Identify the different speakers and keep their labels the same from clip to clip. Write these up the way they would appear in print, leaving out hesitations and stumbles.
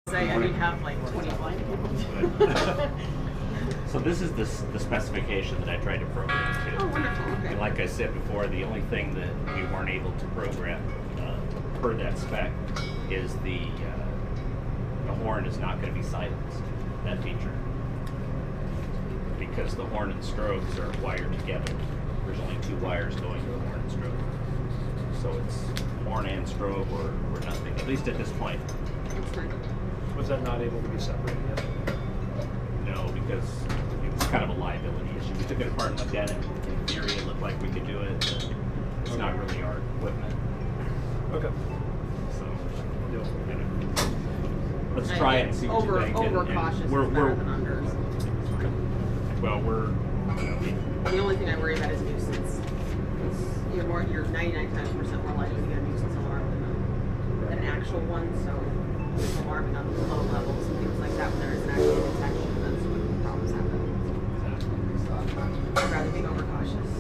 Speaker 1: Say I would have like 20 blind people.
Speaker 2: So this is the specification that I tried to program to.
Speaker 1: Oh, wonderful. Okay.
Speaker 2: And like I said before, the only thing that we weren't able to program per that spec is the horn is not going to be silenced, that feature. Because the horn and strobes are wired together. There's only 2 wires going to the horn and strobe. So it's horn and strobe or nothing, at least at this point.
Speaker 1: That's fine.
Speaker 3: Was that not able to be separated yet?
Speaker 2: No, because it was kind of a liability issue. We took it apart and looked at it. In theory, it looked like we could do it, but it's not really our equipment.
Speaker 3: Okay.
Speaker 2: So, let's try it and see what you think.
Speaker 1: Overcautious is better than under.
Speaker 2: Well,
Speaker 1: The only thing I worry about is nuisance. You're 99 times percent more likely to get a nuisance alarm than an actual one. So it's alarming on low levels and things like that when there is an actual detection. That's when problems happen. I'd rather be overcautious.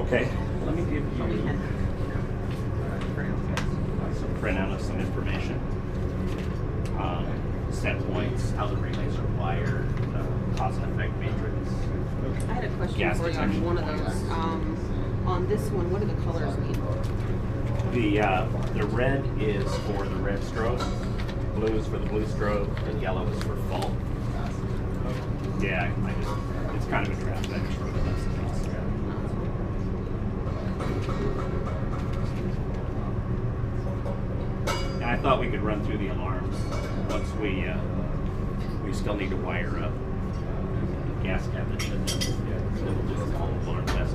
Speaker 2: okay. Let me give
Speaker 1: But we
Speaker 2: you
Speaker 1: can,
Speaker 2: some printout of some information. Set points, how the relays are wired, cause and effect matrix.
Speaker 1: I had a question
Speaker 2: Gas
Speaker 1: for you on
Speaker 2: detection
Speaker 1: one of
Speaker 2: points.
Speaker 1: those. On this one, what do the colors mean?
Speaker 2: The red is for the red strobe, blue is for the blue strobe, and yellow is for fault. Yeah, it's kind of a draft. I just wrote it up. And I thought we could run through the alarms once we still need to wire up the gas cabinet. So we'll do a full alarm test.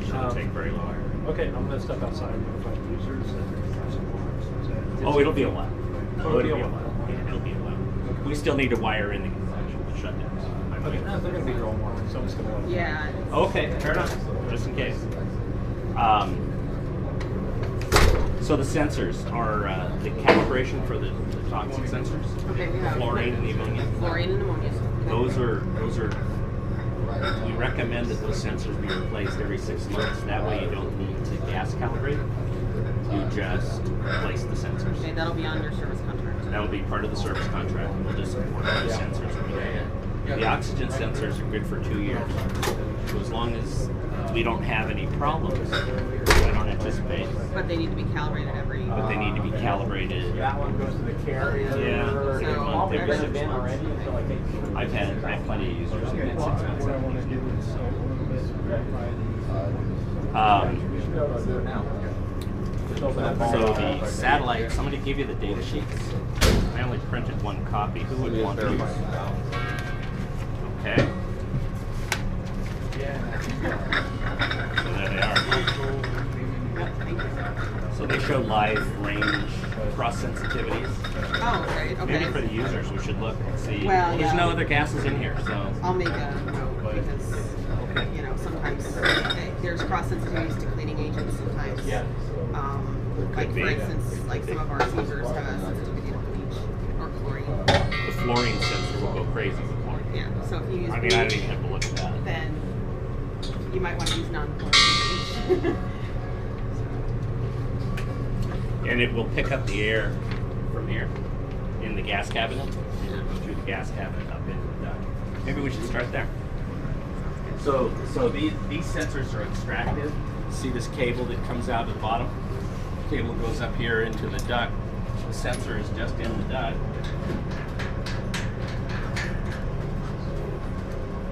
Speaker 2: Shouldn't take very long.
Speaker 3: Okay, I'm going to step outside and notify the users and
Speaker 2: Oh, it'll be a while.
Speaker 3: Oh, it'll be a while.
Speaker 2: Yeah, it'll be a while. We still need to wire in the shutdowns.
Speaker 3: Okay, no, they're going to be real warm, so I'm just going to let them.
Speaker 1: Yeah.
Speaker 2: Okay, fair enough. Just in case. So the sensors are the calibration for the toxic sensors.
Speaker 1: Okay, we have
Speaker 2: Fluorine and the ammonia.
Speaker 1: Fluorine and ammonia. Okay.
Speaker 2: Those are. We recommend that those sensors be replaced every 6 months. That way you don't need to gas calibrate. You just replace the sensors.
Speaker 1: Okay, that'll be on your service contract.
Speaker 2: That will be part of the service contract. We'll just support those sensors. The oxygen sensors are good for 2 years. So as long as we don't have any problems, I don't anticipate.
Speaker 1: But they need to be calibrated every.
Speaker 2: But they need to be calibrated.
Speaker 4: That one goes to the carrier.
Speaker 2: Yeah, every
Speaker 1: So-
Speaker 2: month, every 6 months.
Speaker 4: Already until I think.
Speaker 2: I have plenty of users who get 6 months.
Speaker 3: What I want to do is
Speaker 4: We should be able to do it now. Just open that ball.
Speaker 2: So the satellite, somebody give you the data sheets. I only printed 1 copy. Who would want these? Okay. So there they are. So they show live range cross sensitivities.
Speaker 1: Oh, right. Okay.
Speaker 2: Maybe for the users, we should look and see.
Speaker 1: Well,
Speaker 2: There's
Speaker 1: yeah.
Speaker 2: no other gases in here, so.
Speaker 1: I'll make a note because sometimes there's cross sensitivities to cleaning agents. Sometimes.
Speaker 2: Yeah.
Speaker 1: Like
Speaker 2: Could be.
Speaker 1: for instance, like some of our seizers have a sensitivity to bleach or chlorine.
Speaker 2: The fluorine sensor will go crazy with chlorine.
Speaker 1: Yeah. So if you use
Speaker 2: I mean, I
Speaker 1: bleach,
Speaker 2: didn't even have to look at that.
Speaker 1: then you might want to use non-chlorine bleach.
Speaker 2: And it will pick up the air from here in the gas cabinet. It'll go through the gas cabinet up into the duct. Maybe we should start there. So these sensors are extracted. See this cable that comes out at the bottom? The cable goes up here into the duct. The sensor is just in the duct.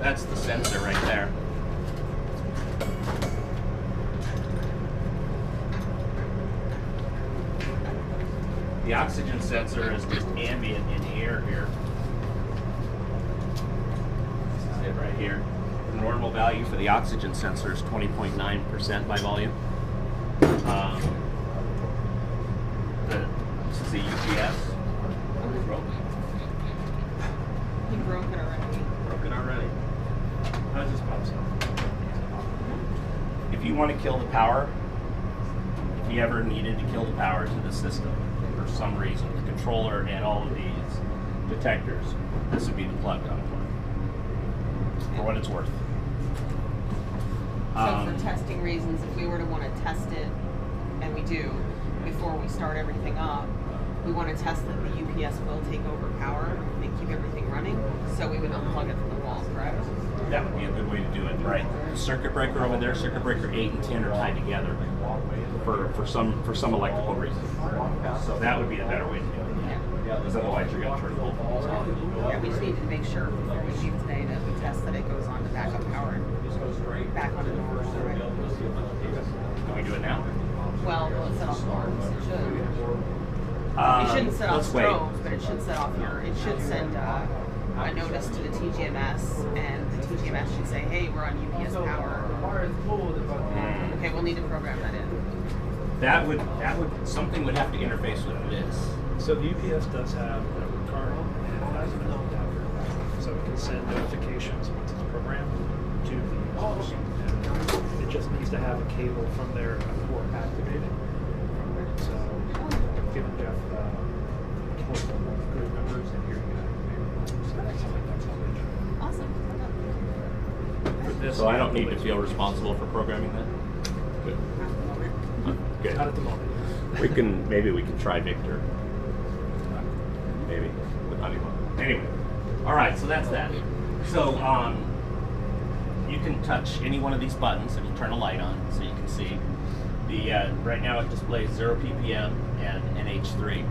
Speaker 2: That's the sensor right there. The oxygen sensor is just ambient in air here. This is it right here. The normal value for the oxygen sensor is 20.9% by volume. This is the UPS.
Speaker 1: He broke it already.
Speaker 2: Broke it already.
Speaker 3: How does this pop up?
Speaker 2: If you want to kill the power, if you ever needed to kill the power to the system for some reason, the controller and all of these detectors, this would be the plug on it, for what it's worth.
Speaker 1: So for testing reasons, if we were to want to test it, and we do, before we start everything up, we want to test that the UPS will take over power and keep everything running. So we would unplug it from the wall, correct?
Speaker 2: That would be a good way to do it, right? The circuit breaker over there, circuit breaker 8 and 10 are tied together for some electrical reason. So that would be a better way to do it.
Speaker 1: Yeah.
Speaker 2: Because otherwise you're going to turn both of them
Speaker 1: Yeah, we just need to make sure before we leave today to test that it goes on to backup power and back on to normal. Right?
Speaker 2: Can we do it now?
Speaker 1: Well, will it set off alarms? It should. It shouldn't set off
Speaker 2: let's wait.
Speaker 1: strobes, but it should set off it should send a notice to the TGMS, and the TGMS should say, hey, we're on UPS power. Okay, we'll need to program that in.
Speaker 2: That would something would have to interface with this.
Speaker 3: So the UPS does have a network card and it has an adapter, so it can send notifications once it's programmed to the users. And it just needs to have a cable from their port activated. So I've given Jeff group numbers, and here you go. So that's salvation.
Speaker 1: Awesome.
Speaker 3: For this,
Speaker 2: So I don't need to feel responsible for programming that. Good. Good.
Speaker 3: Not at the moment.
Speaker 2: Maybe we can try Victor. Maybe with Honeywell. Anyway, all right. So that's that. So you can touch any one of these buttons. It'll turn a light on, so you can see. Right now it displays 0 ppm and NH3,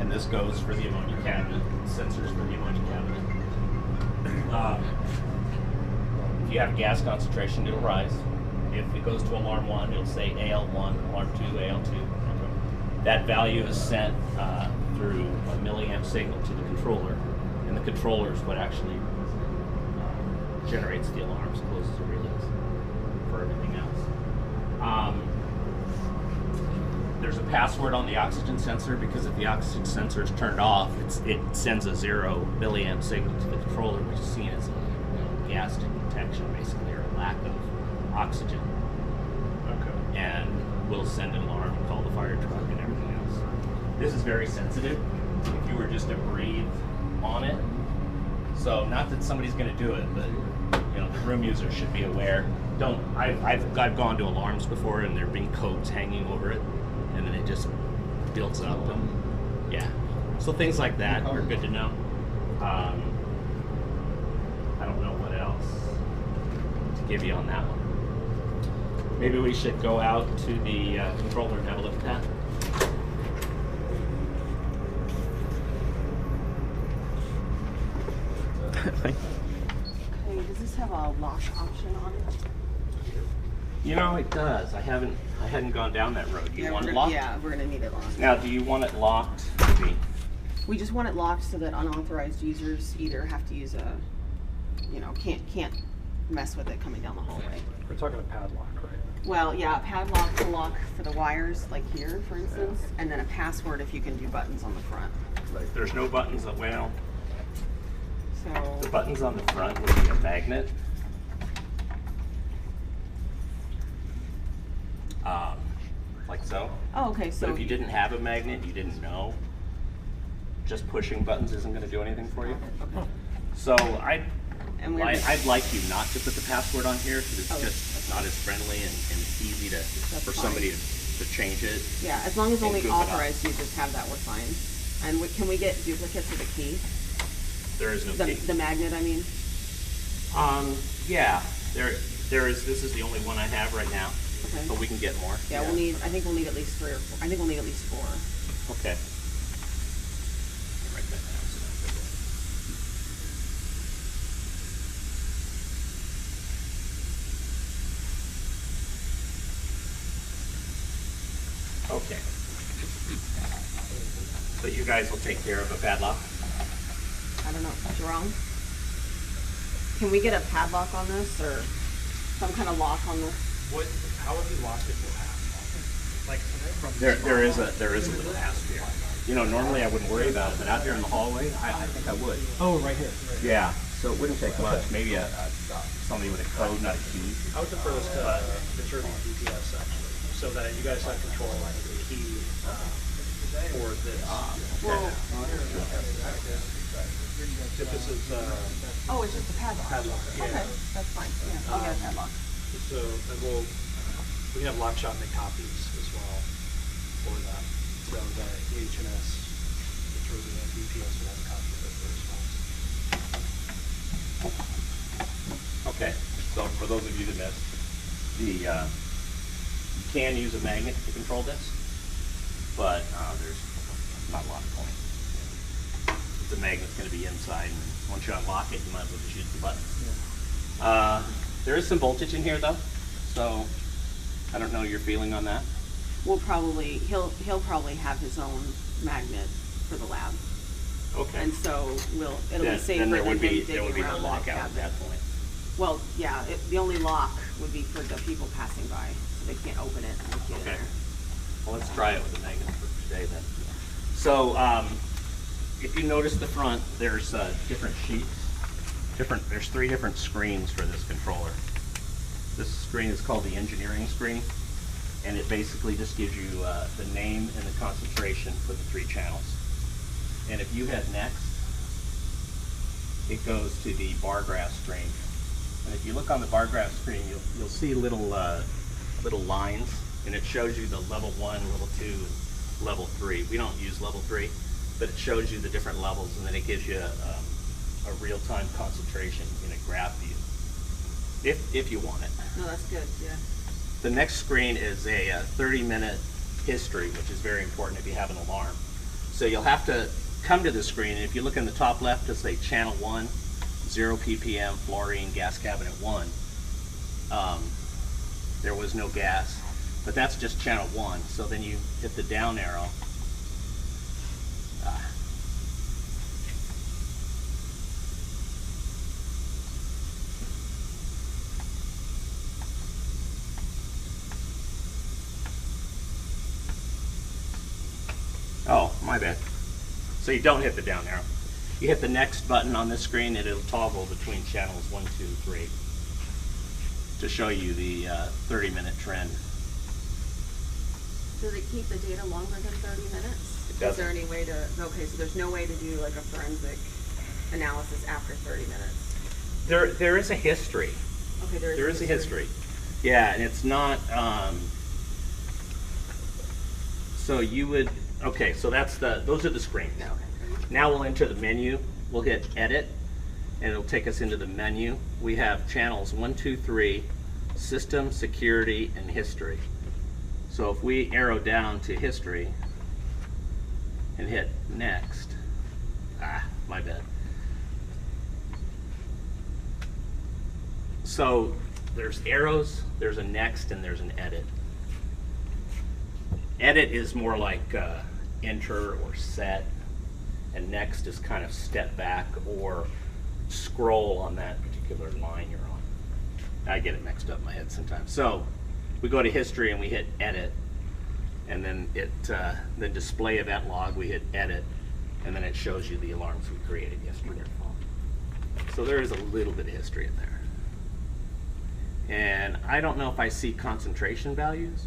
Speaker 2: and this goes for the ammonia cabinet. Sensors for the ammonia cabinet. If you have a gas concentration, it'll rise. If it goes to alarm 1, it'll say AL1, alarm 2, AL2. That value is sent through a milliamp signal to the controller, and the controller is what actually generates the alarms, closes the relays for everything else. There's a password on the oxygen sensor, because if the oxygen sensor is turned off, it sends a 0 milliamp signal to the controller, which is seen as a gas detection, basically, or a lack of oxygen.
Speaker 3: Okay.
Speaker 2: And we'll send an alarm and call the fire truck and everything else. This is very sensitive. If you were just to breathe on it, so not that somebody's going to do it, but the room user should be aware. I've gone to alarms before, and there've been coats hanging over it, and then it just builds up, and yeah. So things like that are good to know. I don't know what else to give you on that one. Maybe we should go out to the controller and have a look at that.
Speaker 1: Okay, does this have a lock option on it?
Speaker 2: It does. I hadn't gone down that road. You want it locked?
Speaker 1: Yeah, we're gonna need it locked.
Speaker 2: Now, do you want it locked?
Speaker 1: We just want it locked so that unauthorized users either have to use can't mess with it coming down the hallway.
Speaker 3: We're talking a padlock, right?
Speaker 1: Well, yeah, a padlock to lock for the wires, like here, for instance, and then a password if you can do buttons on the front.
Speaker 2: There's no buttons. The
Speaker 1: So
Speaker 2: buttons on the front would be a magnet. Like so.
Speaker 1: oh, okay,
Speaker 2: But
Speaker 1: so
Speaker 2: if you didn't have a magnet, you didn't know, just pushing buttons isn't going to do anything for you.
Speaker 1: okay.
Speaker 2: So I'd
Speaker 1: And
Speaker 2: like you not to put the password on here, because it's
Speaker 1: Okay.
Speaker 2: just not as friendly and easy for somebody to change it.
Speaker 1: Yeah, as long as
Speaker 2: and
Speaker 1: only
Speaker 2: goof it up.
Speaker 1: authorized users have that, we're fine. And can we get duplicates of the key?
Speaker 2: There is no key.
Speaker 1: The magnet, I mean.
Speaker 2: Yeah, there is. This is the only one I have right now,
Speaker 1: Okay.
Speaker 2: but we can get more.
Speaker 1: Yeah, I think we'll need at least 3 or 4. I think we'll need at least 4.
Speaker 2: Okay. Write that down so I don't forget. Okay. So you guys will take care of a padlock?
Speaker 1: I don't know, Jerome? Can we get a padlock on this, or some kind of lock on this?
Speaker 3: How would you lock it to like from
Speaker 2: There is a little hasp here. Normally I wouldn't worry about it, but out here in the hallway, I think I would.
Speaker 3: Oh, right here.
Speaker 2: Yeah. So it wouldn't take much. Maybe somebody with a code, not a key.
Speaker 3: I would defer this to conserving GPS actually, so that you guys have control of the key for this.
Speaker 1: Well,
Speaker 3: If this is
Speaker 1: oh, it's just a padlock.
Speaker 3: padlock, yeah.
Speaker 1: Okay, that's fine. Yeah, I'll get a padlock.
Speaker 3: So and we can have Lockshot make copies as well for that. So the EH&S he also has a copy of it for response.
Speaker 2: Okay, so for those of you that missed, you can use a magnet to control this, but there's not a lot of point. The magnet's going to be inside, and once you unlock it, you might as well just use the button.
Speaker 3: Yeah.
Speaker 2: There is some voltage in here though, so I don't know your feeling on that.
Speaker 1: He'll probably have his own magnet for the lab.
Speaker 2: Okay.
Speaker 1: And so it'll be safer
Speaker 2: then there
Speaker 1: than
Speaker 2: would be
Speaker 1: him digging
Speaker 2: no
Speaker 1: around in the
Speaker 2: lockout at
Speaker 1: cabinet.
Speaker 2: that point.
Speaker 1: Well, yeah, the only lock would be for the people passing by, so they can't open it and get in
Speaker 2: Okay.
Speaker 1: there.
Speaker 2: Well, let's try it with the magnet for today then. So, if you notice the front, there's different sheets. There's 3 different screens for this controller. This screen is called the engineering screen, and it basically just gives you the name and the concentration for the 3 channels. And if you hit next, it goes to the bar graph screen. And if you look on the bar graph screen, you'll see little lines, and it shows you the level 1, level 2, and level 3. We don't use level 3, but it shows you the different levels, and then it gives you a real-time concentration in a graph view, if you want it.
Speaker 1: No, that's good, yeah.
Speaker 2: The next screen is a 30-minute history, which is very important if you have an alarm. So you'll have to come to the screen, and if you look in the top left, it'll say channel 1, 0 ppm, fluorine, gas cabinet 1. There was no gas, but that's just channel 1. So then you hit the down arrow. Oh, my bad. So you don't hit the down arrow. You hit the next button on this screen, and it'll toggle between channels 1, 2, 3 to show you the 30-minute trend.
Speaker 1: Does it keep the data longer than 30 minutes?
Speaker 2: It doesn't.
Speaker 1: Is there any way to, okay, so there's no way to do like a forensic analysis after 30 minutes?
Speaker 2: There is a history.
Speaker 1: Okay,
Speaker 2: There is a history. Yeah, and it's not, so you would, okay, so those are the screens.
Speaker 1: No, okay.
Speaker 2: Now we'll enter the menu. We'll hit edit, and it'll take us into the menu. We have channels 1, 2, 3, system, security, and history. So if we arrow down to history and hit next, my bad. So there's arrows, there's a next, and there's an edit. Edit is more like enter or set, and next is kind of step back or scroll on that particular line you're on. I get it mixed up in my head sometimes. So we go to history and we hit edit, and then the display event log, we hit edit, and then it shows you the alarms we created yesterday.
Speaker 1: Wonderful.
Speaker 2: So there is a little bit of history in there. And I don't know if I see concentration values.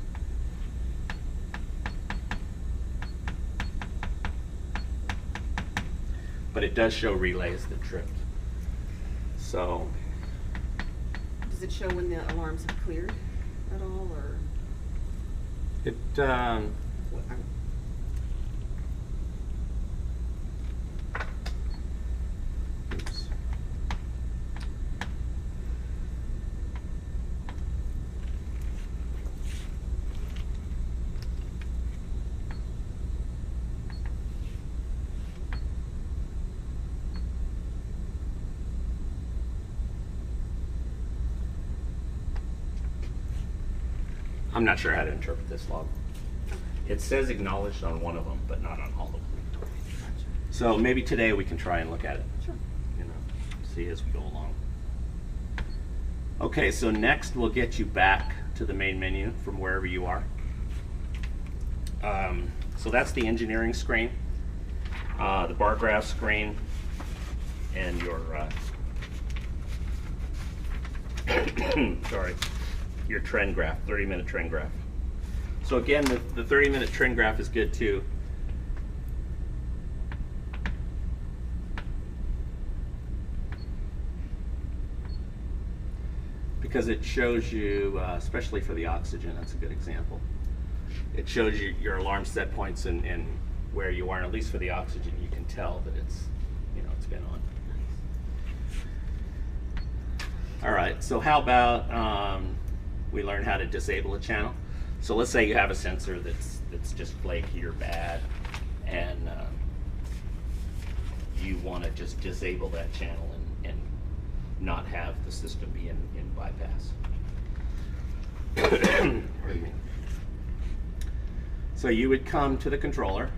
Speaker 2: But it does show relays that tripped. So,
Speaker 1: Does it show when the alarms have cleared at all, or?
Speaker 2: it, oops. I'm not sure how to interpret this log. It says acknowledged on one of them, but not on all of them. So maybe today we can try and look at it.
Speaker 1: Sure.
Speaker 2: You know, see as we go along. Okay, so next we'll get you back to the main menu from wherever you are. So that's the engineering screen, the bar graph screen, and your sorry, your trend graph, 30-minute trend graph. So again, the 30-minute trend graph is good too. Because it shows you, especially for the oxygen, that's a good example. It shows you your alarm set points and where you are, and at least for the oxygen, you can tell that it's, you know, it's been on. All right, so how about we learn how to disable a channel? So let's say you have a sensor that's just flaky or bad, and you want to just disable that channel and not have the system be in bypass. Pardon me. So you would come to the controller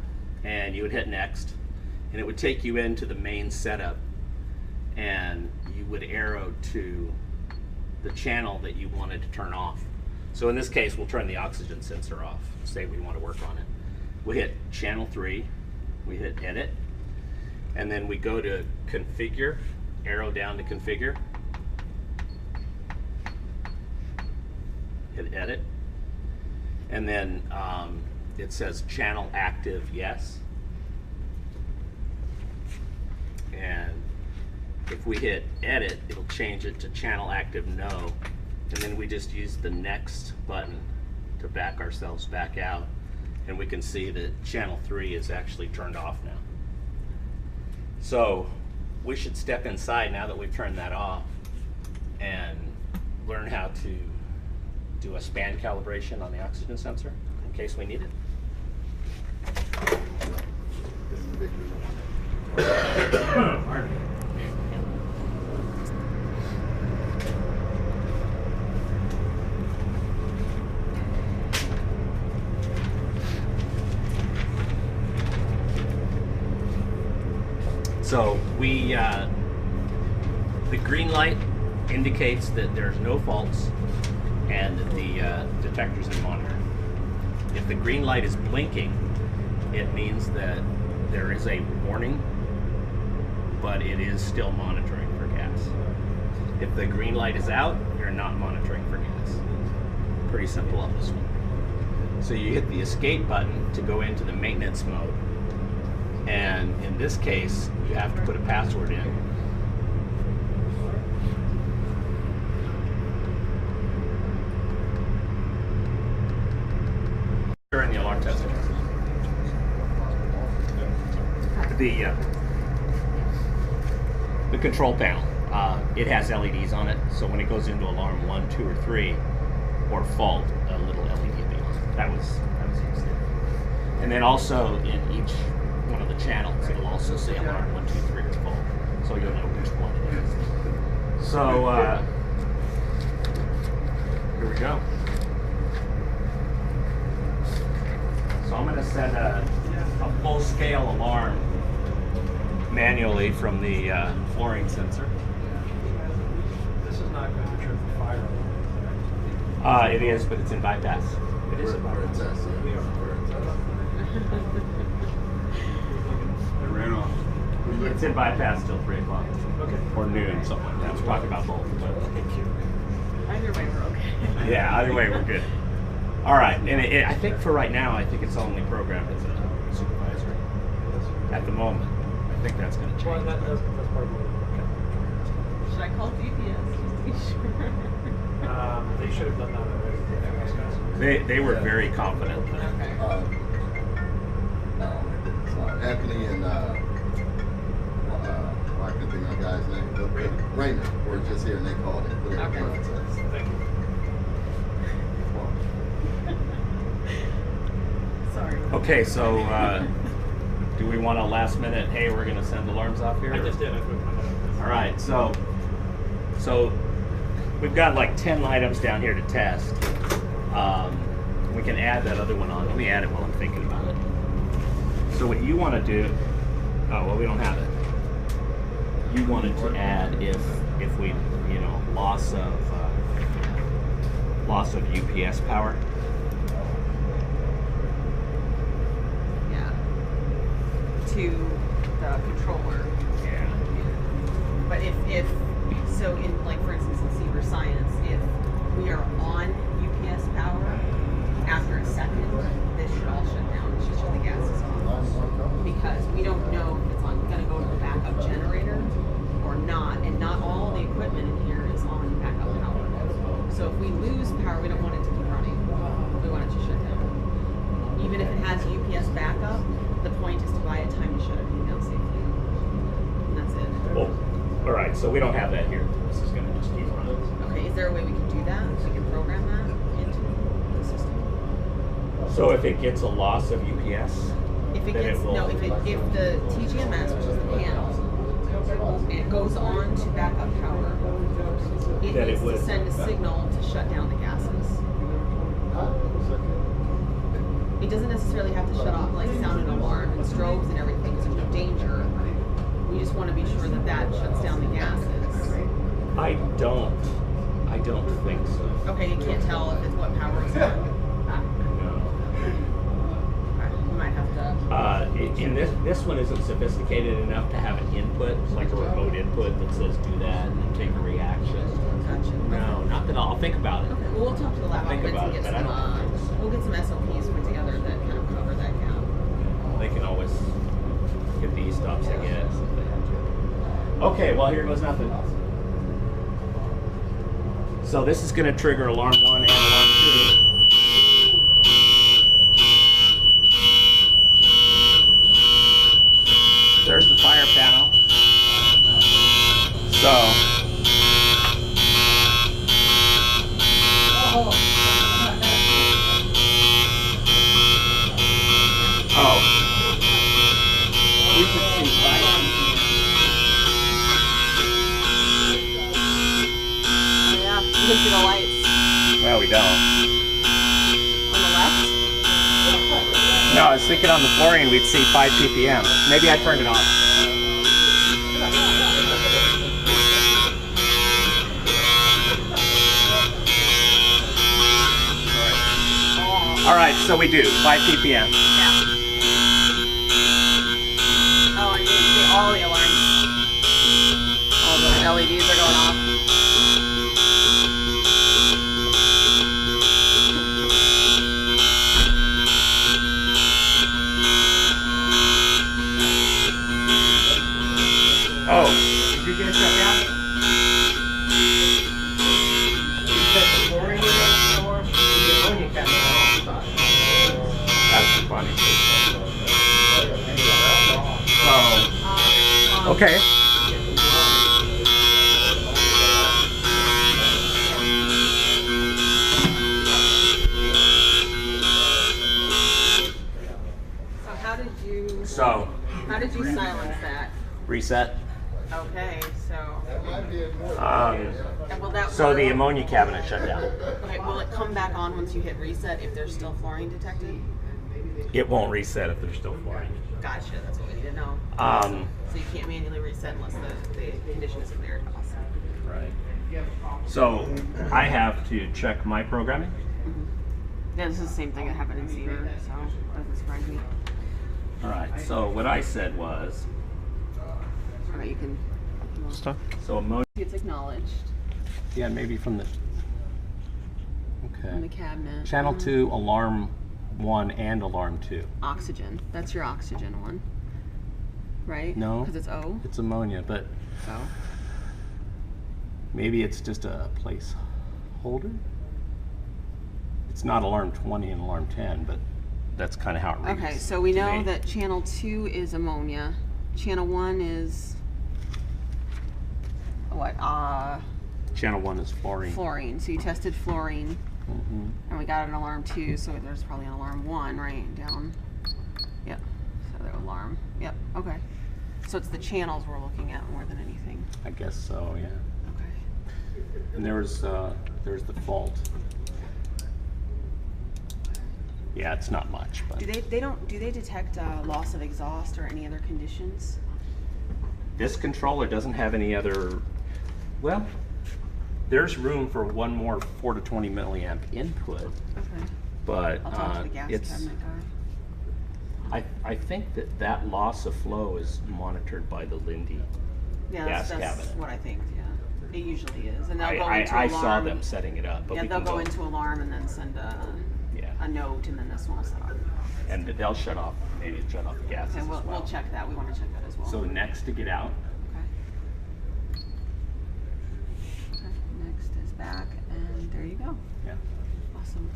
Speaker 2: and you would hit next, and it would take you into the main setup, and you would arrow to the channel that you wanted to turn off. So in this case, we'll turn the oxygen sensor off. Say we want to work on it. We hit channel 3, we hit edit, and then we go to configure, arrow down to configure, hit edit, and then it says channel active yes. And if we hit edit, it'll change it to channel active no. And then we just use the next button to back ourselves back out. And we can see that channel 3 is actually turned off now. So we should step inside now that we've turned that off and learn how to do a span calibration on the oxygen sensor in case we need it. Pardon me. So the green light indicates that there's no faults and that the detector's in monitor. If the green light is blinking, it means that there is a warning, but it is still monitoring for gas. If the green light is out, you're not monitoring for gas. Pretty simple on this one. So you hit the escape button to go into the maintenance mode. And in this case, you have to put a password in. During the alarm testing. The control panel, it has LEDs on it, so when it goes into alarm 1, 2, or 3, or fault, a little LED will be on. That was used there. And then also in each one of the channels, it'll also say alarm 1, 2, 3 or fault, so you'll know which one it is. So here we go. So I'm going to set a full-scale alarm manually from the fluorine sensor.
Speaker 3: This is not going to trip the fire alarm.
Speaker 2: It is, but it's in bypass.
Speaker 3: It is about it.
Speaker 4: It ran off.
Speaker 2: It's in bypass till 3 o'clock.
Speaker 3: Okay.
Speaker 2: Or noon, something like that. We're talking about both.
Speaker 3: Thank you.
Speaker 1: Either way, we're okay.
Speaker 2: Yeah, either way, we're good. All right, and I think for right now, I think it's only programmed as a supervisory at the moment. I think that's going to
Speaker 3: Well,
Speaker 2: change.
Speaker 3: that's part of what we're
Speaker 1: Should I call DPS just to be sure?
Speaker 3: They should have done that already.
Speaker 2: They were very confident.
Speaker 1: Okay.
Speaker 4: Anthony and I can think of the guy's name, but Raymond were just here and they called and put it
Speaker 1: Okay.
Speaker 4: on test.
Speaker 3: Thank you.
Speaker 1: Sorry.
Speaker 2: Okay, so do we want a last minute, hey, we're going to send alarms off here?
Speaker 3: I just did. I put my head up.
Speaker 2: All right, so we've got like 10 items down here to test. We can add that other one on. Let me add it while I'm thinking about it. So what you want to do, oh, well, we don't have it. You wanted to add if we, you know, loss of UPS power.
Speaker 1: Yeah. To the controller.
Speaker 2: Yeah.
Speaker 1: But if so, in like for instance in Seaver Science, if we are on UPS power after a second, this should all shut down. It should shut the gases off because we don't know if it's going to go to the backup generator or not, and not all the equipment in here is on backup power. So if we lose power, we don't want it to keep running. We want it to shut down. Even if it has UPS backup, the point
Speaker 2: All right, so we don't have that here. This is going to just keep running.
Speaker 1: Okay, is there a way we can do that? We can program that into the system?
Speaker 2: So if it gets a loss of UPS,
Speaker 1: If it
Speaker 2: then
Speaker 1: gets,
Speaker 2: it will.
Speaker 1: no, if the TGMS, which is the panel, it goes on to backup power, it
Speaker 2: Then it
Speaker 1: needs
Speaker 2: would.
Speaker 1: to send a signal to shut down the gases. It doesn't necessarily have to shut off, like sound an alarm and strobes and everything, because there's no danger. We just want to be sure that that shuts down the gases.
Speaker 2: I don't think so.
Speaker 1: Okay, you can't tell if it's what power is on.
Speaker 2: No.
Speaker 1: We might have to.
Speaker 2: In this one isn't sophisticated enough to have an input, like a remote input that says do that and then take a reaction.
Speaker 1: Gotcha.
Speaker 2: No, not that I'll think about it.
Speaker 1: Okay, well, we'll talk to the lab
Speaker 2: Think
Speaker 1: operators
Speaker 2: about
Speaker 1: and
Speaker 2: it,
Speaker 1: get
Speaker 2: but I
Speaker 1: some.
Speaker 2: don't think so.
Speaker 1: We'll get some SOPs put together that kind of cover that gap.
Speaker 2: They can always get the stops, I guess, if they have to. Okay, well, here goes nothing. So this is going to trigger alarm 1 and alarm 2. There's the fire panel. So. Oh. We could see fire.
Speaker 1: Yeah, you can see the lights
Speaker 2: Well, we don't.
Speaker 1: on the left.
Speaker 2: No, I was thinking on the fluorine we'd see 5 ppm. Maybe I turned it on. All right, so we do 5 ppm.
Speaker 1: Yeah. Oh, and you can see all the alarms. All the LEDs are going off.
Speaker 2: Oh, did you get it shut down? That's funny. So, okay.
Speaker 1: So how did you silence that?
Speaker 2: Reset.
Speaker 1: Okay, so will that
Speaker 2: So
Speaker 1: work?
Speaker 2: the ammonia cabinet shut down.
Speaker 1: Okay, will it come back on once you hit reset if there's still fluorine detected?
Speaker 2: It won't reset if there's still fluorine.
Speaker 1: Gotcha, that's what we need to know.
Speaker 2: Um,
Speaker 1: So you can't manually reset unless the condition is in there. Awesome.
Speaker 2: Right. So I have to check my programming.
Speaker 1: Yeah, this is the same thing that happened in Seaver, so it doesn't surprise me.
Speaker 2: All right. So what I said was,
Speaker 1: Alright, you can.
Speaker 3: Stuff.
Speaker 2: so ammonia.
Speaker 1: It's acknowledged
Speaker 2: Yeah, maybe from the.
Speaker 1: on the
Speaker 2: Okay.
Speaker 1: cabinet.
Speaker 2: Channel 2, alarm 1 and alarm 2.
Speaker 1: Oxygen. That's your oxygen one. Right?
Speaker 2: No.
Speaker 1: Because it's O.
Speaker 2: It's ammonia, but
Speaker 1: So.
Speaker 2: maybe it's just a placeholder. It's not alarm 20 and alarm 10, but that's kind of how it reads.
Speaker 1: Okay, so we
Speaker 2: to
Speaker 1: know
Speaker 2: me.
Speaker 1: that channel 2 is ammonia. Channel 1 is what?
Speaker 2: Channel 1 is fluorine.
Speaker 1: Fluorine. So you tested fluorine,
Speaker 2: Mm-hmm.
Speaker 1: and we got an alarm 2. So there's probably an alarm 1 right down. Yep. So the alarm. Yep. Okay. So it's the channels we're looking at more than anything.
Speaker 2: I guess so, yeah.
Speaker 1: Okay.
Speaker 2: And there's the fault. Yeah, it's not much, but
Speaker 1: Do they detect loss of exhaust or any other conditions?
Speaker 2: this controller doesn't have any other. Well, there's room for one more 4 to 20 milliamp input,
Speaker 1: Okay.
Speaker 2: but
Speaker 1: I'll talk to the gas
Speaker 2: it's.
Speaker 1: cabinet guy.
Speaker 2: I think that loss of flow is monitored by the Lindy.
Speaker 1: Yeah,
Speaker 2: Gas
Speaker 1: that's
Speaker 2: cabinet.
Speaker 1: what I think. Yeah, it usually is, and they'll go
Speaker 2: I
Speaker 1: into
Speaker 2: I
Speaker 1: alarm.
Speaker 2: saw them setting it up, but
Speaker 1: Yeah,
Speaker 2: we
Speaker 1: they'll
Speaker 2: can
Speaker 1: go into alarm and then send
Speaker 2: yeah,
Speaker 1: a note, and then this one will start.
Speaker 2: and they'll shut off. Maybe shut off the gases
Speaker 1: And
Speaker 2: as well.
Speaker 1: we'll check that. We want to check that as well.
Speaker 2: So next to get out.
Speaker 1: Okay. Okay. Next is back, and there you go.
Speaker 2: Yeah.
Speaker 1: Awesome.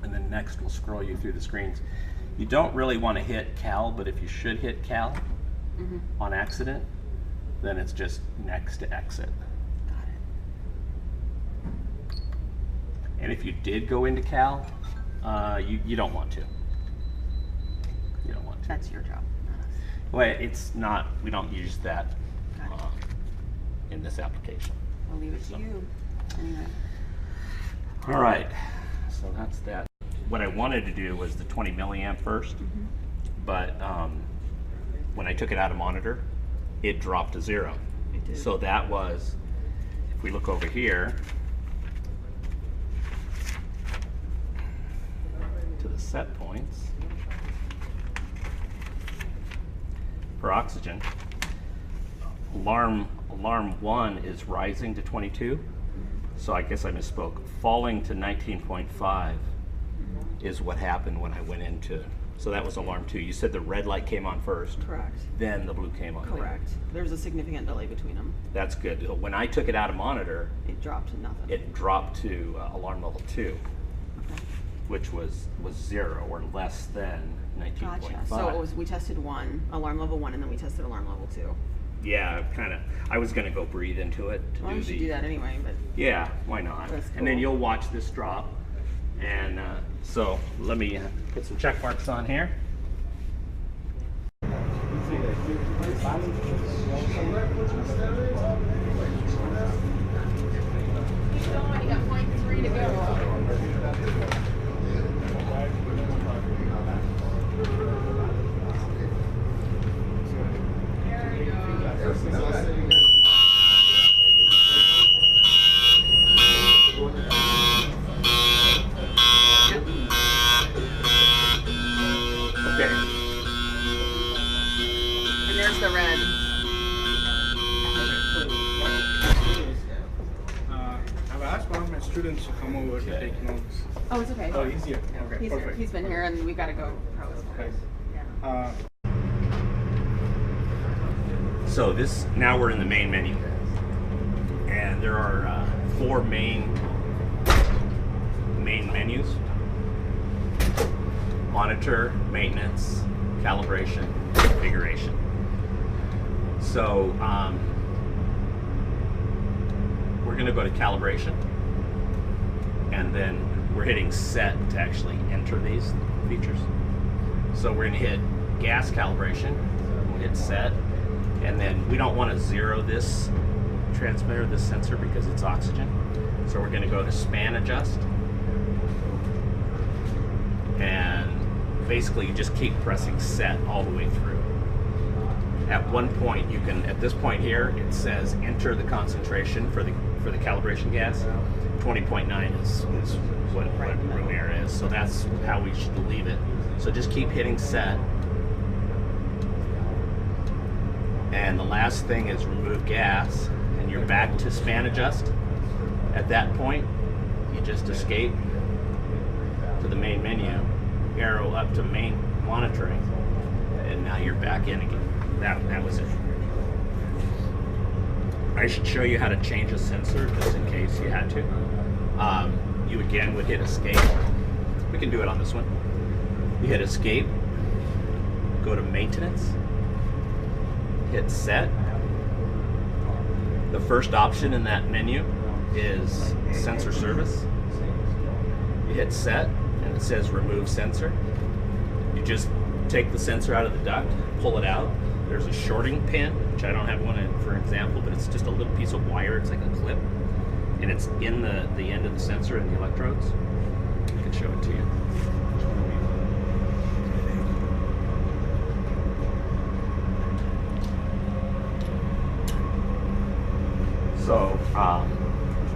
Speaker 2: And then next we'll scroll you through the screens. You don't really want to hit Cal, but if you should hit Cal
Speaker 1: Mhm.
Speaker 2: on accident, then it's just next to exit.
Speaker 1: Got it.
Speaker 2: And if you did go into cal, you don't want to. You don't want to.
Speaker 1: That's your job, not us.
Speaker 2: Well, it's not, we don't use that
Speaker 1: Got it.
Speaker 2: in this application.
Speaker 1: I'll leave it to you. Anyway.
Speaker 2: All right, so that's that. What I wanted to do was the 20 milliamp first, but when I took it out of monitor, it dropped to 0.
Speaker 1: It did.
Speaker 2: So that was, if we look over here, to the set points, for oxygen, alarm 1 is rising to 22. So I guess I misspoke. Falling to 19.5 is what happened when I went into, so that was alarm 2. You said the red light came on first,
Speaker 1: Correct.
Speaker 2: then the blue came on later.
Speaker 1: Correct. There's a significant delay between them.
Speaker 2: That's good. When I took it out of monitor,
Speaker 1: It dropped to nothing.
Speaker 2: it dropped to alarm level 2,
Speaker 1: Okay.
Speaker 2: which was 0 or less than 19.5.
Speaker 1: Gotcha. So it was, we tested alarm level 1, and then we tested alarm level 2.
Speaker 2: Yeah, I was gonna go breathe into it to
Speaker 1: Well,
Speaker 2: do
Speaker 1: you should do that anyway, but
Speaker 2: Yeah, why not?
Speaker 1: That's
Speaker 2: And then
Speaker 1: cool.
Speaker 2: you'll watch this drop. And so let me put some check marks on here.
Speaker 1: keep going. You got 0.3 to go. There you go.
Speaker 2: Okay.
Speaker 1: And there's the red.
Speaker 5: I've asked one of my students to come over to take notes.
Speaker 1: Oh, it's okay.
Speaker 5: Oh, he's here. Okay,
Speaker 1: He's here.
Speaker 5: perfect.
Speaker 1: He's been here, and we've got to go.
Speaker 5: Okay.
Speaker 1: Yeah.
Speaker 2: So now we're in the main menu. And there are 4 main menus. Monitor, maintenance, calibration, configuration. So we're gonna go to calibration, and then we're hitting set to actually enter these features. So we're gonna hit gas calibration, we'll hit set, and then we don't want to 0 this transmitter, this sensor, because it's oxygen. So we're gonna go to span adjust, and basically you just keep pressing set all the way through. At one point you can, at this point here, it says enter the concentration for the calibration gas. 20.9 is what room air is, so that's how we should leave it. So just keep hitting set. And the last thing is remove gas, and you're back to span adjust. At that point, you just escape to the main menu, arrow up to main monitoring, and now you're back in again. That was it. I should show you how to change a sensor just in case you had to. You again would hit escape. We can do it on this one. You hit escape, go to maintenance, hit set. The first option in that menu is sensor service. You hit set, and it says remove sensor. You just take the sensor out of the duct, pull it out. There's a shorting pin, which I don't have one for example, but it's just a little piece of wire. It's like a clip, and it's in the end of the sensor and the electrodes. I can show it to you. So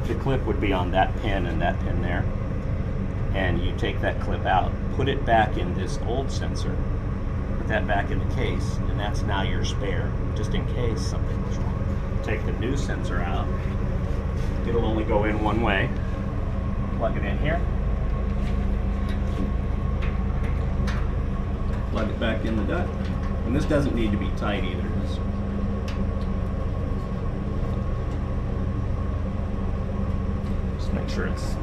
Speaker 2: the clip would be on that pin and that pin there, and you take that clip out, put it back in this old sensor, put that back in the case, and that's now your spare, just in case something was wrong. Take the new sensor out. It'll only go in one way. Plug it in here. Plug it back in the duct. And this doesn't need to be tight either. Just make sure it's...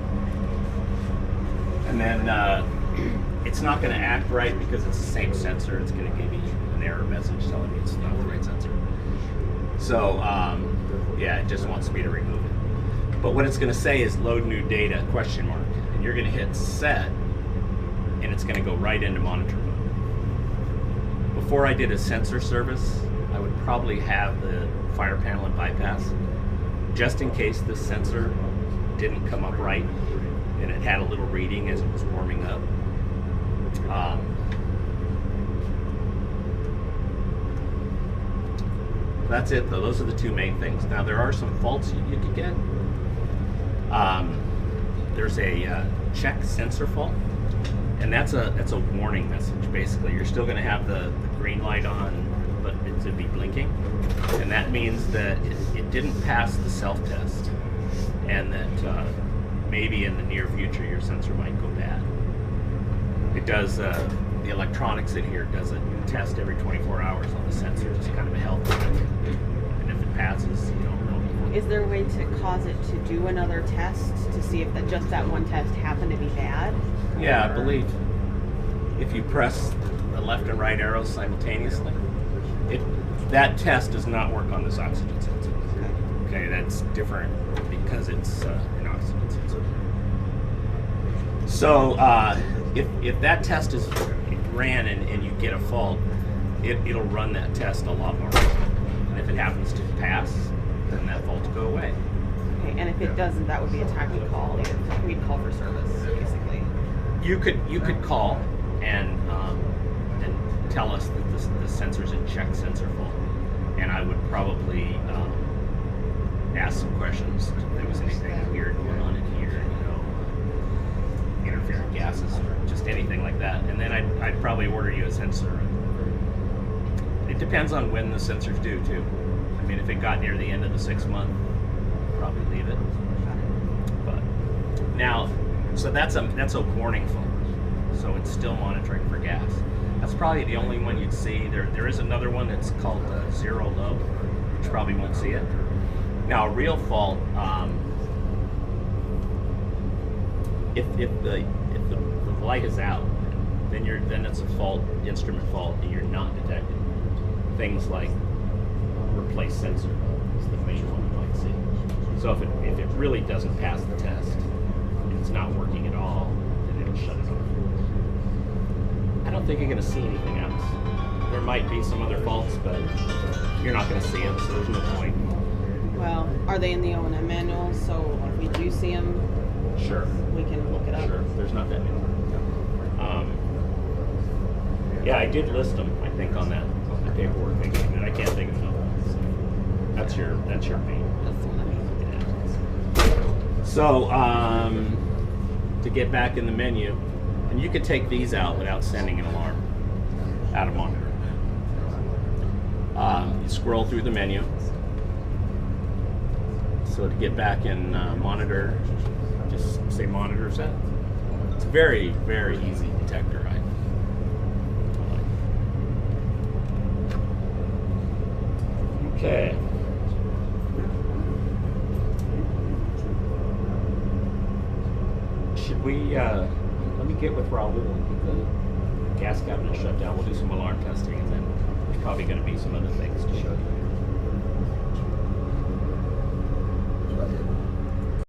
Speaker 2: And then it's not going to act right because it's the same sensor. It's going to give you an error message telling you it's not the right sensor. So yeah, it just wants me to remove it. But what it's going to say is load new data question mark, and you're going to hit set, and it's going to go right into monitor mode. Before I did a sensor service, I would probably have the fire panel and bypass, just in case the sensor didn't come up right, and it had a little reading as it was warming up. That's it though. Those are the two main things. Now there are some faults you could get. There's a check sensor fault, and that's a warning message. Basically, you're still going to have the green light on, but it'll be blinking, and that means that it didn't pass the self-test, and that maybe in the near future your sensor might go bad. It does. The electronics in here does a test every 24 hours on the sensor, just kind of a health check. And if it passes, you don't know.
Speaker 1: Is there a way to cause it to do another test to see if just that one test happened to be bad?
Speaker 2: Yeah, I believe if you press the left and right arrows simultaneously, that test does not work on this oxygen sensor. Okay, that's different because it's an oxygen sensor. So if that test is ran and you get a fault, it'll run that test a lot more often. And if it happens to pass, then that fault will go away.
Speaker 1: Okay, and if it doesn't, that would be a time to call. We'd call for service, basically.
Speaker 2: You could call and tell us that the sensor's a check sensor fault, and I would probably ask some questions if there was anything weird going on in here, interfering gases or just anything like that, and then I'd probably order you a sensor. It depends on when the sensor's due too. I mean, if it got near the end of the 6 month, probably leave it. But now, so that's a warning fault. So it's still monitoring for gas. That's probably the only one you'd see. There is another one that's called zero low, which probably won't see it. Now a real fault, if the light is out, then it's a fault, instrument fault, and you're not detecting. Things like replace sensor is the main one you might see. So if it really doesn't pass the test, and it's not working at all, then it'll shut it off. I don't think you're going to see anything else. There might be some other faults, but you're not going to see them, so there's no point.
Speaker 1: Well, are they in the O&M manual? So if we do see them,
Speaker 2: Sure.
Speaker 1: we can look it up.
Speaker 2: Sure. There's not that many. Yeah, I did list them, I think, on the paperwork they gave me. I can't think of them. That's your main.
Speaker 1: That's the one that means.
Speaker 2: So, to get back in the menu, and you could take these out without sending an alarm out of monitor. You scroll through the menu. So to get back in monitor, just say monitor set. It's a very, very easy detector, right? Okay. Should we, let me get with Raul and get the gas cabinet shut down. We'll do some alarm testing, and then there's probably going to be some other things to show you.